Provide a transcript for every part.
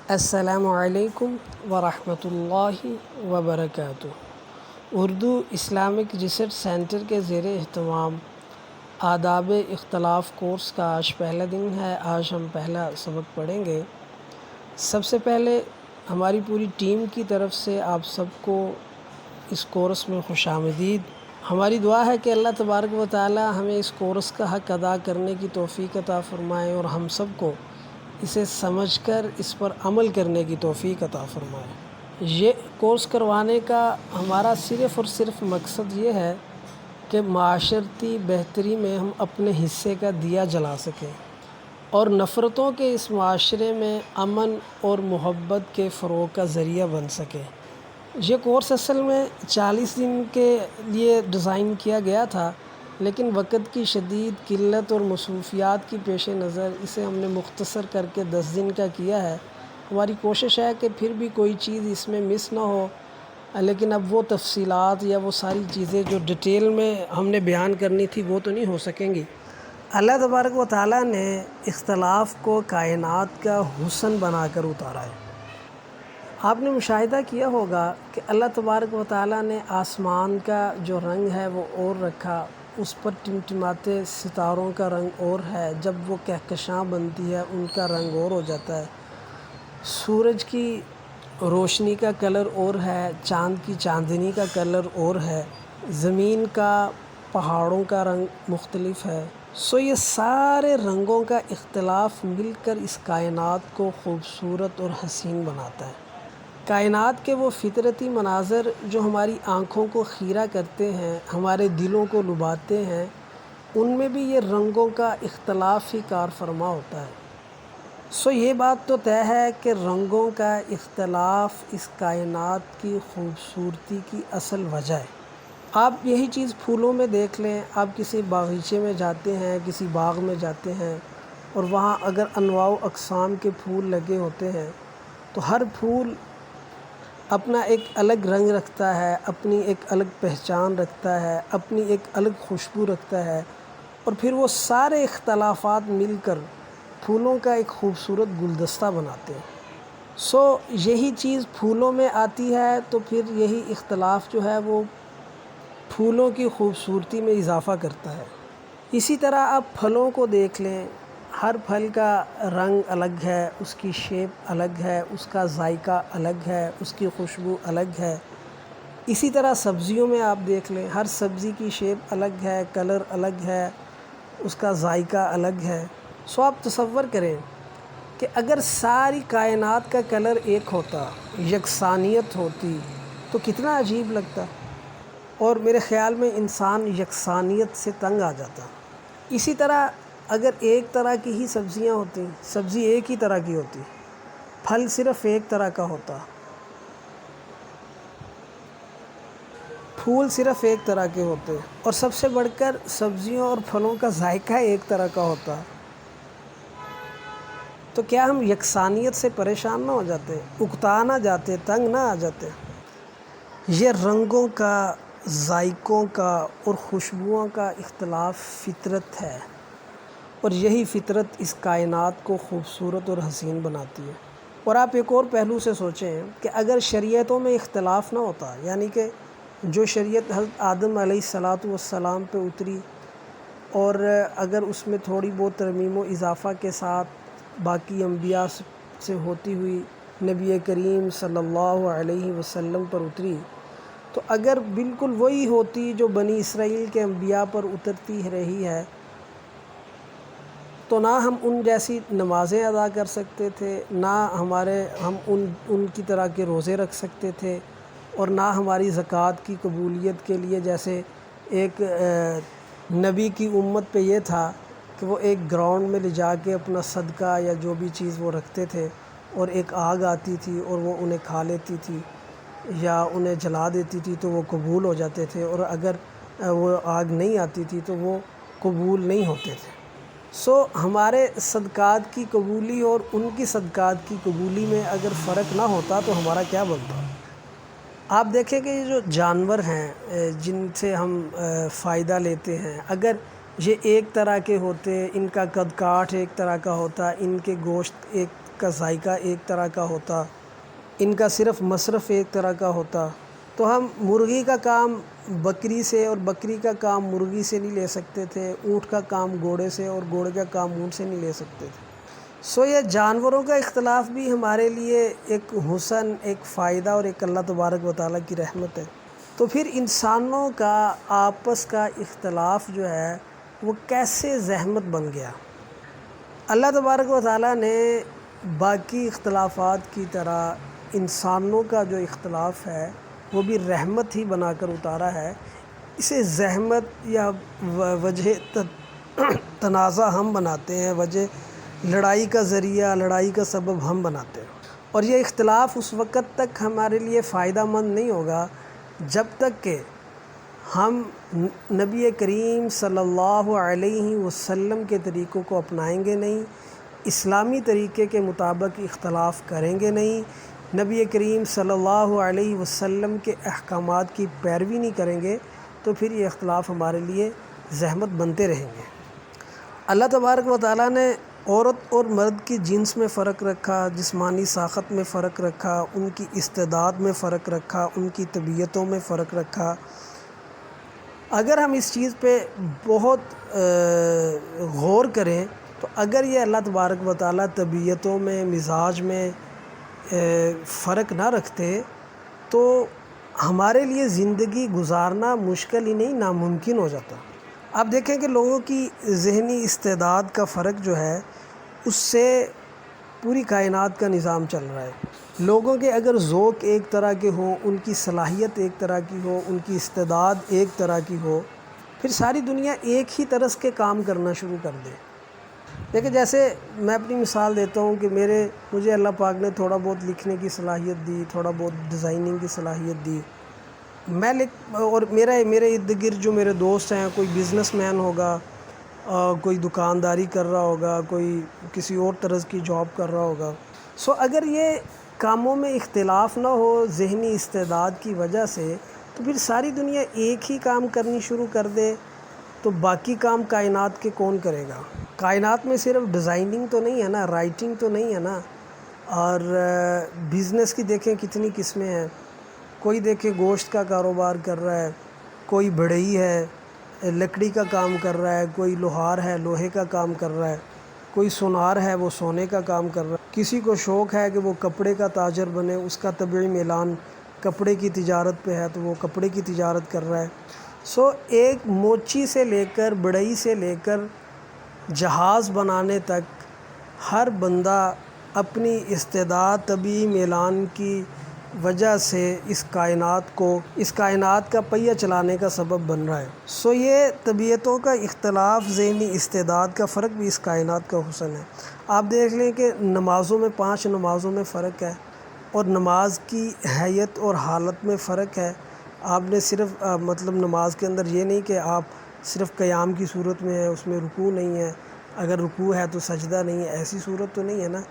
السلام علیکم ورحمۃ اللہ وبرکاتہ۔ اردو اسلامک ریسرچ سینٹر کے زیر اہتمام آداب اختلاف کورس کا آج پہلا دن ہے۔ آج ہم پہلا سبق پڑھیں گے۔ سب سے پہلے ہماری پوری ٹیم کی طرف سے آپ سب کو اس کورس میں خوش آمدید۔ ہماری دعا ہے کہ اللہ تبارک و تعالی ہمیں اس کورس کا حق ادا کرنے کی توفیق عطا فرمائے اور ہم سب کو اسے سمجھ کر اس پر عمل کرنے کی توفیق عطا فرمائے۔ یہ کورس کروانے کا ہمارا صرف اور صرف مقصد یہ ہے کہ معاشرتی بہتری میں ہم اپنے حصے کا دیا جلا سکیں اور نفرتوں کے اس معاشرے میں امن اور محبت کے فروغ کا ذریعہ بن سکے۔ یہ کورس اصل میں 40 دن کے لیے ڈیزائن کیا گیا تھا، لیکن وقت کی شدید قلت اور مصروفیات کی پیش نظر اسے ہم نے مختصر کر کے 10 دن کا کیا ہے۔ ہماری کوشش ہے کہ پھر بھی کوئی چیز اس میں مس نہ ہو، لیکن اب وہ تفصیلات یا وہ ساری چیزیں جو ڈیٹیل میں ہم نے بیان کرنی تھی وہ تو نہیں ہو سکیں گی۔ اللہ تبارک و تعالیٰ نے اختلاف کو کائنات کا حسن بنا کر اتارا ہے۔ آپ نے مشاہدہ کیا ہوگا کہ اللہ تبارک و تعالیٰ نے آسمان کا جو رنگ ہے وہ اور رکھا، اس پر ٹمٹماتے ستاروں کا رنگ اور ہے، جب وہ کہکشاں بنتی ہے ان کا رنگ اور ہو جاتا ہے، سورج کی روشنی کا کلر اور ہے، چاند کی چاندنی کا کلر اور ہے، زمین کا پہاڑوں کا رنگ مختلف ہے۔ یہ سارے رنگوں کا اختلاف مل کر اس کائنات کو خوبصورت اور حسین بناتا ہے۔ کائنات کے وہ فطرتی مناظر جو ہماری آنکھوں کو خیرہ کرتے ہیں، ہمارے دلوں کو لبھاتے ہیں، ان میں بھی یہ رنگوں کا اختلاف ہی کار فرما ہوتا ہے۔ یہ بات تو طے ہے کہ رنگوں کا اختلاف اس کائنات کی خوبصورتی کی اصل وجہ ہے۔ آپ یہی چیز پھولوں میں دیکھ لیں۔ آپ کسی باغیچے میں جاتے ہیں، کسی باغ میں جاتے ہیں، اور وہاں اگر انواع و اقسام کے پھول لگے ہوتے ہیں تو ہر پھول اپنا ایک الگ رنگ رکھتا ہے، اپنی ایک الگ پہچان رکھتا ہے، اپنی ایک الگ خوشبو رکھتا ہے، اور پھر وہ سارے اختلافات مل کر پھولوں کا ایک خوبصورت گلدستہ بناتے ہیں۔ یہی چیز پھولوں میں آتی ہے تو پھر یہی اختلاف جو ہے وہ پھولوں کی خوبصورتی میں اضافہ کرتا ہے۔ اسی طرح آپ پھلوں کو دیکھ لیں، ہر پھل کا رنگ الگ ہے، اس کی شیپ الگ ہے، اس کا ذائقہ الگ ہے، اس کی خوشبو الگ ہے۔ اسی طرح سبزیوں میں آپ دیکھ لیں، ہر سبزی کی شیپ الگ ہے، کلر الگ ہے، اس کا ذائقہ الگ ہے۔ آپ تصور کریں کہ اگر ساری کائنات کا کلر ایک ہوتا، یکسانیت ہوتی، تو کتنا عجیب لگتا، اور میرے خیال میں انسان یکسانیت سے تنگ آ جاتا۔ اسی طرح اگر ایک طرح کی ہی سبزیاں ہوتی، سبزی ایک ہی طرح کی ہوتی، پھل صرف ایک طرح کا ہوتا، پھول صرف ایک طرح کے ہوتے، اور سب سے بڑھ کر سبزیوں اور پھلوں کا ذائقہ ایک طرح کا ہوتا، تو کیا ہم یکسانیت سے پریشان نہ ہو جاتے، اکتا نہ جاتے، تنگ نہ آ جاتے؟ یہ رنگوں کا، ذائقوں کا اور خوشبوؤں کا اختلاف فطرت ہے، اور یہی فطرت اس کائنات کو خوبصورت اور حسین بناتی ہے۔ اور آپ ایک اور پہلو سے سوچیں کہ اگر شریعتوں میں اختلاف نہ ہوتا، یعنی کہ جو شریعت حضرت آدم علیہ السلام پہ اتری، اور اگر اس میں تھوڑی بہت ترمیم و اضافہ کے ساتھ باقی انبیاء سے ہوتی ہوئی نبی کریم صلی اللہ علیہ وسلم پر اتری، تو اگر بالکل وہی ہوتی جو بنی اسرائیل کے انبیاء پر اترتی رہی ہے، تو نہ ہم ان جیسی نمازیں ادا کر سکتے تھے، نہ ہم ان کی طرح کے روزے رکھ سکتے تھے، اور نہ ہماری زکوٰۃ کی قبولیت کے لیے جیسے ایک نبی کی امت پہ یہ تھا کہ وہ ایک گراؤنڈ میں لے جا کے اپنا صدقہ یا جو بھی چیز وہ رکھتے تھے، اور ایک آگ آتی تھی اور وہ انہیں کھا لیتی تھی یا انہیں جلا دیتی تھی تو وہ قبول ہو جاتے تھے، اور اگر وہ آگ نہیں آتی تھی تو وہ قبول نہیں ہوتے تھے۔ ہمارے صدقات کی قبولی اور ان کی صدقات کی قبولی میں اگر فرق نہ ہوتا تو ہمارا کیا بنتا؟ آپ دیکھیں کہ یہ جو جانور ہیں جن سے ہم فائدہ لیتے ہیں، اگر یہ ایک طرح کے ہوتے، ان کا قد کاٹ ایک طرح کا ہوتا، ان کے گوشت ایک کا ذائقہ ایک طرح کا ہوتا، ان کا صرف مصرف ایک طرح کا ہوتا، تو ہم مرغی کا کام بکری سے اور بکری کا کام مرغی سے نہیں لے سکتے تھے، اونٹ کا کام گھوڑے سے اور گھوڑے کا کام اونٹ سے نہیں لے سکتے تھے۔ یہ جانوروں کا اختلاف بھی ہمارے لیے ایک حسن، ایک فائدہ اور ایک اللہ تبارک و تعالیٰ کی رحمت ہے۔ تو پھر انسانوں کا آپس کا اختلاف جو ہے وہ کیسے زحمت بن گیا؟ اللہ تبارک و تعالیٰ نے باقی اختلافات کی طرح انسانوں کا جو اختلاف ہے وہ بھی رحمت ہی بنا کر اتارا ہے۔ اسے زحمت یا وجہ تنازع ہم بناتے ہیں، وجہ لڑائی کا ذریعہ، لڑائی کا سبب ہم بناتے ہیں، اور یہ اختلاف اس وقت تک ہمارے لیے فائدہ مند نہیں ہوگا جب تک کہ ہم نبی کریم صلی اللہ علیہ وسلم کے طریقوں کو اپنائیں گے نہیں، اسلامی طریقے کے مطابق اختلاف کریں گے نہیں، نبی کریم صلی اللہ علیہ وسلم کے احکامات کی پیروی نہیں کریں گے، تو پھر یہ اختلاف ہمارے لیے زحمت بنتے رہیں گے۔ اللہ تبارک و تعالیٰ نے عورت اور مرد کی جنس میں فرق رکھا، جسمانی ساخت میں فرق رکھا، ان کی استعداد میں فرق رکھا، ان کی طبیعتوں میں فرق رکھا۔ اگر ہم اس چیز پہ بہت غور کریں تو اگر یہ اللہ تبارک و تعالیٰ طبیعتوں میں، مزاج میں فرق نہ رکھتے تو ہمارے لیے زندگی گزارنا مشکل ہی نہیں، ناممکن ہو جاتا۔ آپ دیکھیں کہ لوگوں کی ذہنی استعداد کا فرق جو ہے اس سے پوری کائنات کا نظام چل رہا ہے۔ لوگوں کے اگر ذوق ایک طرح کے ہوں، ان کی صلاحیت ایک طرح کی ہو، ان کی استعداد ایک طرح کی ہو، پھر ساری دنیا ایک ہی طرز کے کام کرنا شروع کر دے۔ دیکھیں جیسے میں اپنی مثال دیتا ہوں کہ مجھے اللہ پاک نے تھوڑا بہت لکھنے کی صلاحیت دی، تھوڑا بہت ڈیزائننگ کی صلاحیت دی، اور میرے ارد گرد جو میرے دوست ہیں، کوئی بزنس مین ہوگا، کوئی دکانداری کر رہا ہوگا، کوئی کسی اور طرز کی جاب کر رہا ہوگا۔ اگر یہ کاموں میں اختلاف نہ ہو ذہنی استعداد کی وجہ سے، تو پھر ساری دنیا ایک ہی کام کرنی شروع کر دے تو باقی کام کائنات کے کون کرے گا؟ کائنات میں صرف ڈیزائننگ تو نہیں ہے نا، رائٹنگ تو نہیں ہے نا، اور بزنس کی دیکھیں کتنی قسمیں ہیں۔ کوئی دیکھیں گوشت کا کاروبار کر رہا ہے، کوئی بڑھئی ہے لکڑی کا کام کر رہا ہے، کوئی لوہار ہے لوہے کا کام کر رہا ہے، کوئی سونار ہے وہ سونے کا کام کر رہا ہے، کسی کو شوق ہے کہ وہ کپڑے کا تاجر بنے، اس کا طبعی میلان کپڑے کی تجارت پہ ہے تو وہ کپڑے کی تجارت کر رہا ہے۔ ایک موچی سے لے کر بڑھئی سے لے کر جہاز بنانے تک ہر بندہ اپنی استعداد طبعی میلان کی وجہ سے اس کائنات کا پہیہ چلانے کا سبب بن رہا ہے۔ یہ طبیعتوں کا اختلاف، ذہنی استعداد کا فرق بھی اس کائنات کا حسن ہے۔ آپ دیکھ لیں کہ نمازوں میں 5 نمازوں میں فرق ہے، اور نماز کی حیت اور حالت میں فرق ہے۔ آپ نے صرف نماز کے اندر یہ نہیں کہ آپ صرف قیام کی صورت میں ہے، اس میں رکوع نہیں ہے، اگر رکوع ہے تو سجدہ نہیں ہے، ایسی صورت تو نہیں ہے نا۔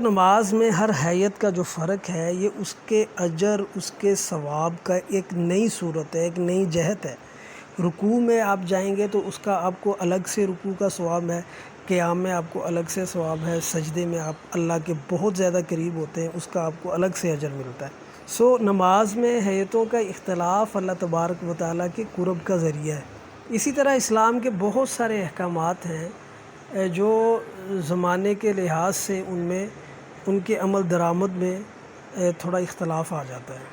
نماز میں ہر حیت کا جو فرق ہے یہ اس کے اجر، اس کے ثواب کا ایک نئی صورت ہے، ایک نئی جہت ہے۔ رکوع میں آپ جائیں گے تو اس کا آپ کو الگ سے رکوع کا ثواب ہے، قیام میں آپ کو الگ سے ثواب ہے، سجدے میں آپ اللہ کے بہت زیادہ قریب ہوتے ہیں، اس کا آپ کو الگ سے اجر ملتا ہے۔ نماز میں حیتوں کا اختلاف اللہ تبارک و تعالیٰ کے قرب کا ذریعہ ہے۔ اسی طرح اسلام کے بہت سارے احکامات ہیں جو زمانے کے لحاظ سے ان کے عمل درآمد میں تھوڑا اختلاف آ جاتا ہے۔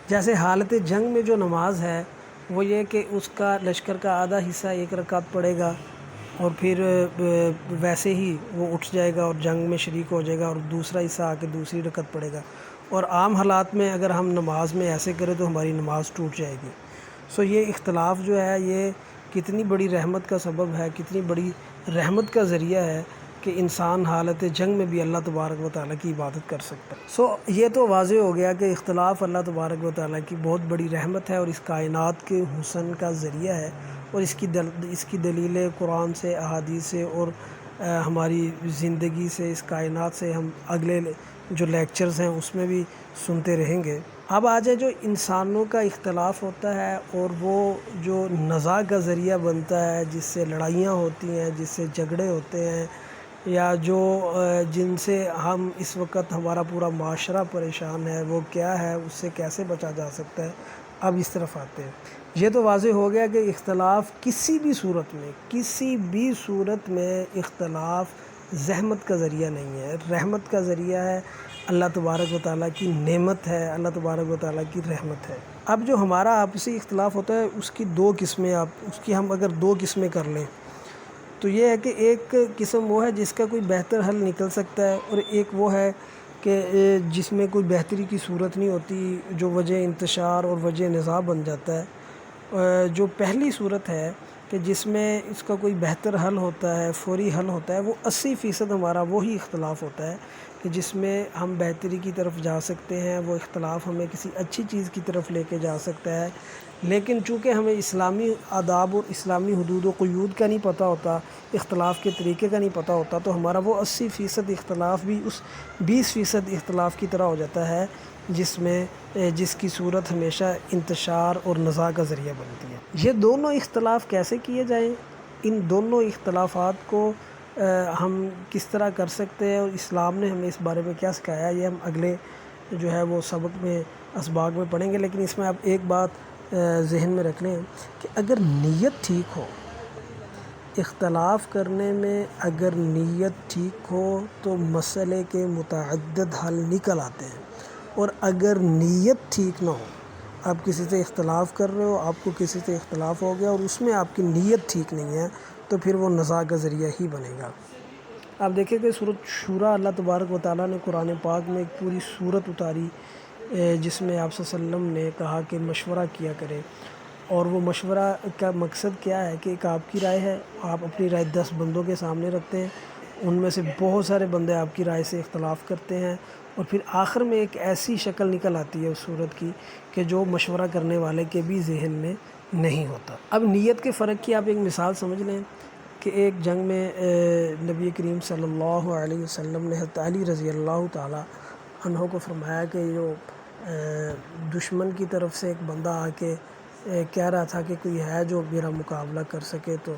جیسے حالت جنگ میں جو نماز ہے وہ یہ کہ اس کا لشکر کا آدھا حصہ 1 رکعت پڑھے گا، اور پھر ویسے ہی وہ اٹھ جائے گا اور جنگ میں شریک ہو جائے گا، اور دوسرا حصہ آ کے دوسری رکعت پڑھے گا۔ اور عام حالات میں اگر ہم نماز میں ایسے کریں تو ہماری نماز ٹوٹ جائے گی۔ یہ اختلاف جو ہے یہ کتنی بڑی رحمت کا سبب ہے، کتنی بڑی رحمت کا ذریعہ ہے کہ انسان حالت جنگ میں بھی اللہ تبارک و تعالیٰ کی عبادت کر سکتا ہے۔ یہ تو واضح ہو گیا کہ اختلاف اللہ تبارک و تعالیٰ کی بہت بڑی رحمت ہے اور اس کائنات کے حسن کا ذریعہ ہے، اور اس کی دلیلیں قرآن سے، احادیث سے اور ہماری زندگی سے، اس کائنات سے ہم اگلے جو لیکچرز ہیں اس میں بھی سنتے رہیں گے۔ اب آ جائے جو انسانوں کا اختلاف ہوتا ہے اور وہ جو نزاع کا ذریعہ بنتا ہے، جس سے لڑائیاں ہوتی ہیں، جس سے جھگڑے ہوتے ہیں، یا جو جن سے ہم اس وقت ہمارا پورا معاشرہ پریشان ہے وہ کیا ہے، اس سے کیسے بچا جا سکتا ہے، اب اس طرف آتے ہیں۔ یہ تو واضح ہو گیا کہ اختلاف کسی بھی صورت میں اختلاف زحمت کا ذریعہ نہیں ہے، رحمت کا ذریعہ ہے، اللہ تبارک و تعالیٰ کی نعمت ہے، اللہ تبارک و تعالیٰ کی رحمت ہے۔ اب جو ہمارا آپسی اختلاف ہوتا ہے اس کی ہم اگر دو قسمیں کر لیں تو یہ ہے کہ ایک قسم وہ ہے جس کا کوئی بہتر حل نکل سکتا ہے، اور ایک وہ ہے کہ جس میں کوئی بہتری کی صورت نہیں ہوتی، جو وجہ انتشار اور وجہ نزاع بن جاتا ہے۔ جو پہلی صورت ہے کہ جس میں اس کا کوئی بہتر حل ہوتا ہے، فوری حل ہوتا ہے، وہ 80% ہمارا وہی اختلاف ہوتا ہے کہ جس میں ہم بہتری کی طرف جا سکتے ہیں، وہ اختلاف ہمیں کسی اچھی چیز کی طرف لے کے جا سکتا ہے۔ لیکن چونکہ ہمیں اسلامی آداب اور اسلامی حدود و قیود کا نہیں پتہ ہوتا، اختلاف کے طریقے کا نہیں پتہ ہوتا، تو ہمارا وہ 80% اختلاف بھی اس 20% اختلاف کی طرح ہو جاتا ہے جس کی صورت ہمیشہ انتشار اور نزاع کا ذریعہ بنتی ہے۔ یہ دونوں اختلاف کیسے کیے جائیں، ان دونوں اختلافات کو ہم کس طرح کر سکتے ہیں اور اسلام نے ہمیں اس بارے میں کیا سکھایا ہے، یہ ہم اگلے جو ہے وہ سبق میں اسباق میں پڑھیں گے۔ لیکن اس میں آپ ایک بات ذہن میں رکھ لیں کہ اگر نیت ٹھیک ہو، اختلاف کرنے میں اگر نیت ٹھیک ہو تو مسئلے کے متعدد حل نکل آتے ہیں، اور اگر نیت ٹھیک نہ ہو، آپ کسی سے اختلاف کر رہے ہو، آپ کو کسی سے اختلاف ہو گیا اور اس میں آپ کی نیت ٹھیک نہیں ہے، تو پھر وہ نزاع کا ذریعہ ہی بنے گا۔ آپ دیکھیں کہ سورۃ شورا اللہ تبارک و تعالیٰ نے قرآن پاک میں ایک پوری سورت اتاری جس میں آپ صلی اللہ علیہ وسلم نے کہا کہ مشورہ کیا کرے، اور وہ مشورہ کا مقصد کیا ہے کہ ایک آپ کی رائے ہے، آپ اپنی رائے 10 بندوں کے سامنے رکھتے ہیں، ان میں سے بہت سارے بندے آپ کی رائے سے اختلاف کرتے ہیں، اور پھر آخر میں ایک ایسی شکل نکل آتی ہے اس صورت کی کہ جو مشورہ کرنے والے کے بھی ذہن میں نہیں ہوتا۔ اب نیت کے فرق کی آپ ایک مثال سمجھ لیں کہ ایک جنگ میں نبی کریم صلی اللہ علیہ وسلم نے حضرت علی رضی اللہ تعالی عنہ کو فرمایا کہ جو دشمن کی طرف سے ایک بندہ آ کے کہہ رہا تھا کہ کوئی ہے جو میرا مقابلہ کر سکے، تو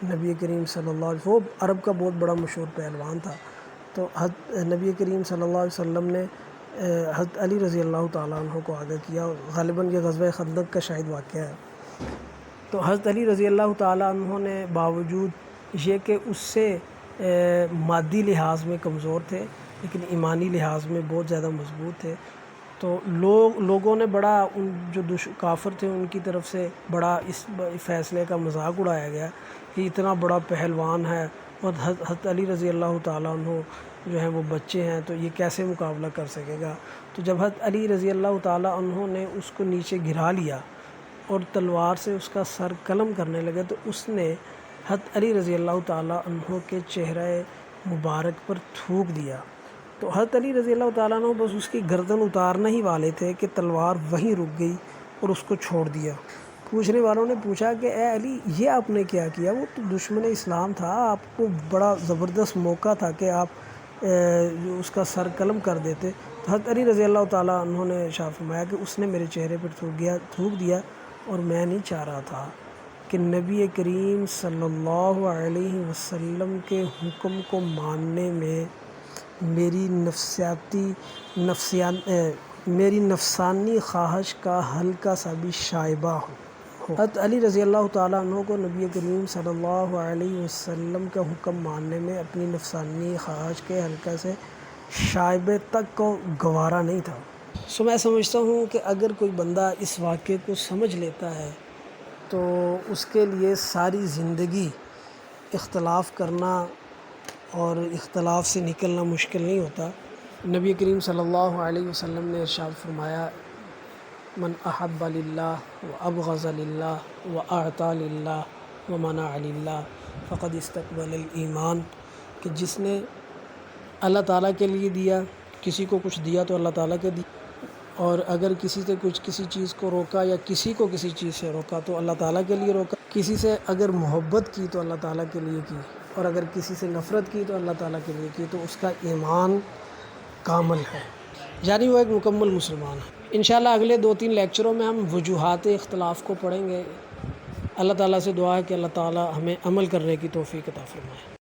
نبی کریم صلی اللہ علیہ وسلم، وہ عرب کا بہت بڑا مشہور پہلوان تھا، تو نبی کریم صلی اللہ علیہ وسلم نے حضرت علی رضی اللہ تعالیٰ عنہ کو آگاہ کیا، غالباً یہ غزوہ خندق کا شاید واقعہ ہے۔ تو حضرت علی رضی اللہ تعالیٰ عنہ نے باوجود یہ کہ اس سے مادی لحاظ میں کمزور تھے لیکن ایمانی لحاظ میں بہت زیادہ مضبوط تھے، تو لوگوں نے بڑا جو کافر تھے ان کی طرف سے بڑا اس فیصلے کا مذاق اڑایا گیا کہ اتنا بڑا پہلوان ہے اور حضرت علی رضی اللہ تعالیٰ عنہ جو ہیں وہ بچے ہیں، تو یہ کیسے مقابلہ کر سکے گا۔ تو جب حضرت علی رضی اللہ تعالیٰ عنہ نے اس کو نیچے گرا لیا اور تلوار سے اس کا سر قلم کرنے لگے، تو اس نے حضرت علی رضی اللہ تعالیٰ عنہ کے چہرہ مبارک پر تھوک دیا، تو حضرت علی رضی اللہ تعالیٰ عنہ بس اس کی گردن اتارنے ہی والے تھے کہ تلوار وہیں رک گئی اور اس کو چھوڑ دیا۔ پوچھنے والوں نے پوچھا کہ اے علی، یہ آپ نے کیا کیا؟ وہ تو دشمن اسلام تھا، آپ کو بڑا زبردست موقع تھا کہ آپ اس کا سر قلم کر دیتے۔ تو حضرت علی رضی اللہ تعالیٰ عنہ نے ارشاد فرمایا کہ اس نے میرے چہرے پر تھوک دیا، اور میں نہیں چاہ رہا تھا کہ نبی کریم صلی اللہ علیہ وسلم کے حکم کو ماننے میں میری نفسانی خواہش کا ہلکا سا بھی شائبہ ہو۔ حضرت علی رضی اللہ تعالیٰ عنہ کو نبی کریم صلی اللہ علیہ وسلم کا حکم ماننے میں اپنی نفسانی خواہش کے ہلکا سے شائبے تک کو گوارا نہیں تھا۔ میں سمجھتا ہوں کہ اگر کوئی بندہ اس واقعے کو سمجھ لیتا ہے تو اس کے لیے ساری زندگی اختلاف کرنا اور اختلاف سے نکلنا مشکل نہیں ہوتا۔ نبی کریم صلی اللہ علیہ وسلم نے ارشاد فرمایا، من احب للہ وابغض للہ واعطى للہ ومنع للہ فقد استقبل الایمان، کہ جس نے اللہ تعالیٰ کے لیے دیا، کسی کو کچھ دیا تو اللہ تعالیٰ کے دیا، اور اگر کسی چیز کو روکا یا کسی کو کسی چیز سے روکا تو اللہ تعالیٰ کے لیے روکا، کسی سے اگر محبت کی تو اللہ تعالیٰ کے لیے کی، اور اگر کسی سے نفرت کی تو اللہ تعالیٰ کے لیے کی، تو اس کا ایمان کامل ہے، یعنی وہ ایک مکمل مسلمان ہے۔ انشاءاللہ اگلے 2-3 لیکچروں میں ہم وجوہات اختلاف کو پڑھیں گے۔ اللہ تعالیٰ سے دعا ہے کہ اللہ تعالیٰ ہمیں عمل کرنے کی توفیق عطا فرمائے۔